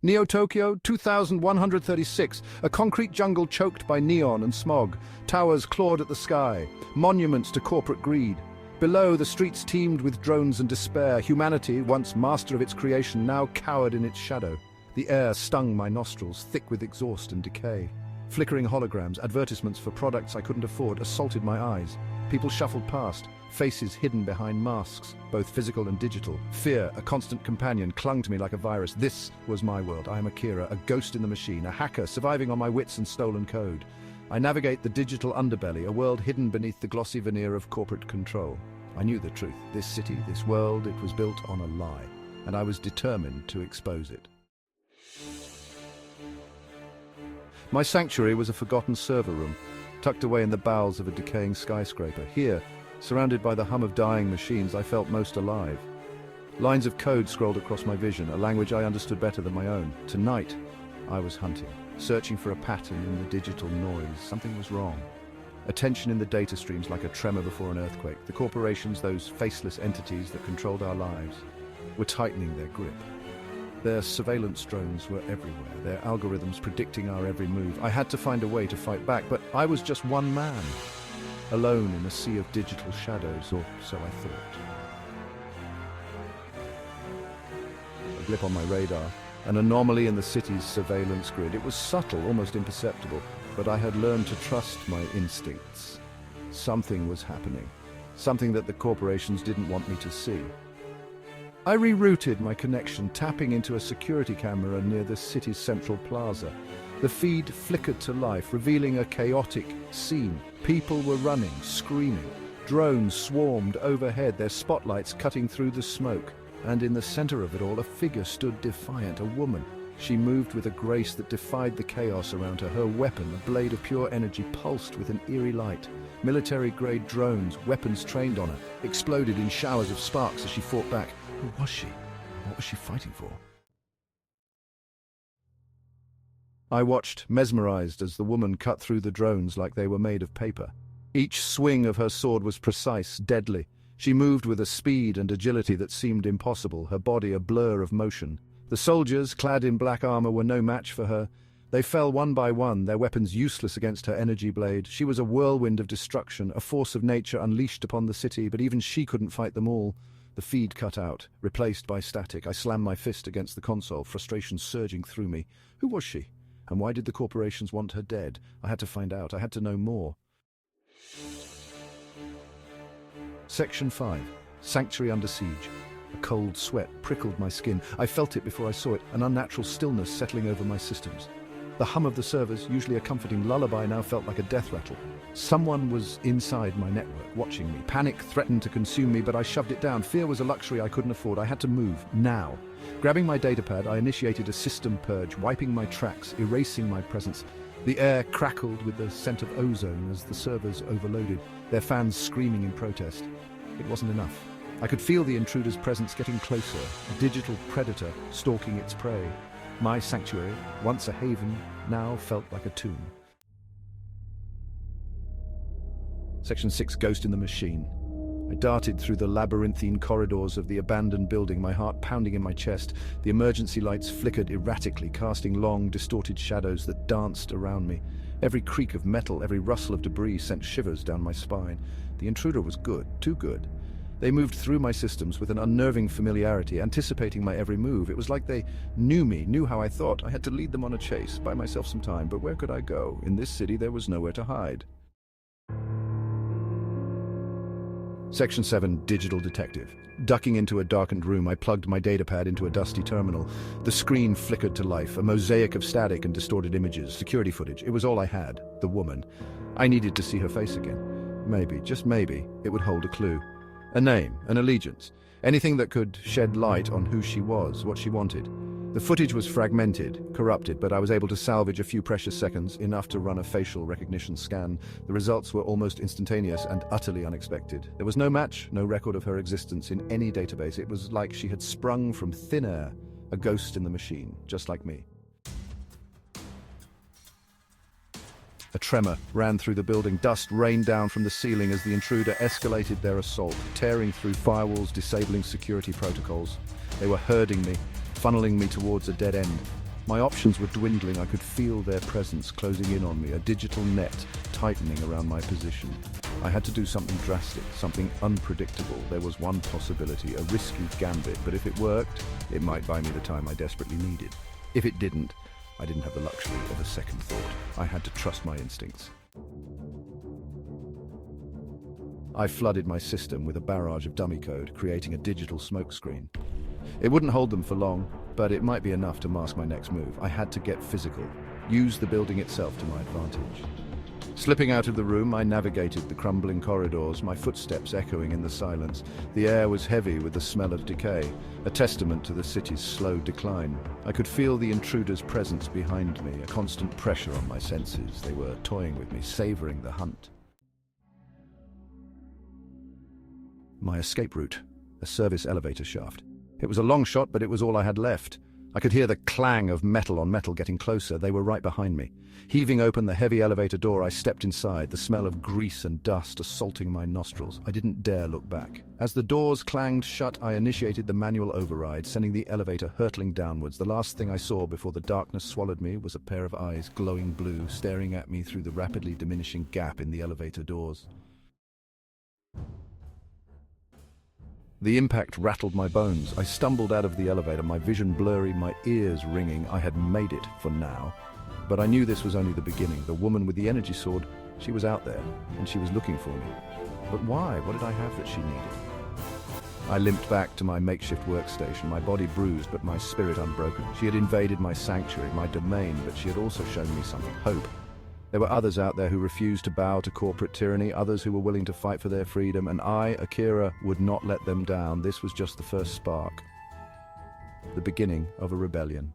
Neo-Tokyo, 2136, a concrete jungle choked by neon and smog, towers clawed at the sky, monuments to corporate greed. Below, the streets teemed with drones and despair. Humanity, once master of its creation, now cowered in its shadow. The air stung my nostrils, thick with exhaust and decay. Flickering holograms, advertisements for products I couldn't afford, assaulted my eyes. People shuffled past, faces hidden behind masks, both physical and digital. Fear, a constant companion, clung to me like a virus. This was my world. I am Akira, a ghost in the machine, a hacker surviving on my wits and stolen code. I navigate the digital underbelly, a world hidden beneath the glossy veneer of corporate control. I knew the truth. This city, this world, it was built on a lie, and I was determined to expose it. My sanctuary was a forgotten server room, tucked away in the bowels of a decaying skyscraper. Here, surrounded by the hum of dying machines, I felt most alive. Lines of code scrolled across my vision, a language I understood better than my own. Tonight, I was hunting, searching for a pattern in the digital noise. Something was wrong. A tension in the data streams like a tremor before an earthquake. The corporations, those faceless entities that controlled our lives, were tightening their grip. Their surveillance drones were everywhere, their algorithms predicting our every move. I had to find a way to fight back, but I was just one man, alone in a sea of digital shadows, or so I thought. A blip on my radar, an anomaly in the city's surveillance grid. It was subtle, almost imperceptible, but I had learned to trust my instincts. Something was happening, something that the corporations didn't want me to see. I rerouted my connection, tapping into a security camera near the city's central plaza. The feed flickered to life, revealing a chaotic scene. People were running, screaming. Drones swarmed overhead, their spotlights cutting through the smoke. And in the center of it all, a figure stood defiant, a woman. She moved with a grace that defied the chaos around her. Her weapon, a blade of pure energy, pulsed with an eerie light. Military-grade drones, weapons trained on her, exploded in showers of sparks as she fought back. Who was she? What was she fighting for? I watched, mesmerized, as the woman cut through the drones like they were made of paper. Each swing of her sword was precise, deadly. She moved with a speed and agility that seemed impossible, her body a blur of motion. The soldiers, clad in black armor, were no match for her. They fell one by one, their weapons useless against her energy blade. She was a whirlwind of destruction, a force of nature unleashed upon the city, but even she couldn't fight them all. The feed cut out, replaced by static. I slammed my fist against the console, frustration surging through me. Who was she? And why did the corporations want her dead? I had to find out. I had to know more. Section 5. Sanctuary under siege. A cold sweat prickled my skin. I felt it before I saw it, an unnatural stillness settling over my systems. The hum of the servers, usually a comforting lullaby, now felt like a death rattle. Someone was inside my network, watching me. Panic threatened to consume me, but I shoved it down. Fear was a luxury I couldn't afford. I had to move, now. Grabbing my datapad, I initiated a system purge, wiping my tracks, erasing my presence. The air crackled with the scent of ozone as the servers overloaded, their fans screaming in protest. It wasn't enough. I could feel the intruder's presence getting closer, a digital predator stalking its prey. My sanctuary, once a haven, now felt like a tomb. Section 6, Ghost in the Machine. I darted through the labyrinthine corridors of the abandoned building, my heart pounding in my chest. The emergency lights flickered erratically, casting long, distorted shadows that danced around me. Every creak of metal, every rustle of debris sent shivers down my spine. The intruder was good, too good. They moved through my systems with an unnerving familiarity, anticipating my every move. It was like they knew me, knew how I thought. I had to lead them on a chase, buy myself some time, but where could I go? In this city, there was nowhere to hide. Section 7, Digital Detective. Ducking into a darkened room, I plugged my datapad into a dusty terminal. The screen flickered to life, a mosaic of static and distorted images, security footage. It was all I had, the woman. I needed to see her face again. Maybe, just maybe, it would hold a clue. A name, an allegiance, anything that could shed light on who she was, what she wanted. The footage was fragmented, corrupted, but I was able to salvage a few precious seconds, enough to run a facial recognition scan. The results were almost instantaneous and utterly unexpected. There was no match, no record of her existence in any database. It was like she had sprung from thin air, a ghost in the machine, just like me. A tremor ran through the building. Dust rained down from the ceiling as the intruder escalated their assault, tearing through firewalls, disabling security protocols. They were herding me, funneling me towards a dead end. My options were dwindling. I could feel their presence closing in on me, a digital net tightening around my position. I had to do something drastic, something unpredictable. There was one possibility, a risky gambit, but if it worked, it might buy me the time I desperately needed. If it didn't, I didn't have the luxury of a second thought. I had to trust my instincts. I flooded my system with a barrage of dummy code, creating a digital smokescreen. It wouldn't hold them for long, but it might be enough to mask my next move. I had to get physical, use the building itself to my advantage. Slipping out of the room, I navigated the crumbling corridors, my footsteps echoing in the silence. The air was heavy with the smell of decay, a testament to the city's slow decline. I could feel the intruder's presence behind me, a constant pressure on my senses. They were toying with me, savoring the hunt. My escape route, a service elevator shaft. It was a long shot, but it was all I had left. I could hear the clang of metal on metal getting closer. They were right behind me. Heaving open the heavy elevator door, I stepped inside, the smell of grease and dust assaulting my nostrils. I didn't dare look back. As the doors clanged shut, I initiated the manual override, sending the elevator hurtling downwards. The last thing I saw before the darkness swallowed me was a pair of eyes, glowing blue, staring at me through the rapidly diminishing gap in the elevator doors. The impact rattled my bones. I stumbled out of the elevator, my vision blurry, my ears ringing. I had made it for now. But I knew this was only the beginning. The woman with the energy sword, she was out there, and she was looking for me. But why? What did I have that she needed? I limped back to my makeshift workstation, my body bruised but my spirit unbroken. She had invaded my sanctuary, my domain, but she had also shown me something: hope. There were others out there who refused to bow to corporate tyranny, others who were willing to fight for their freedom, and I, Akira, would not let them down. This was just the first spark, the beginning of a rebellion.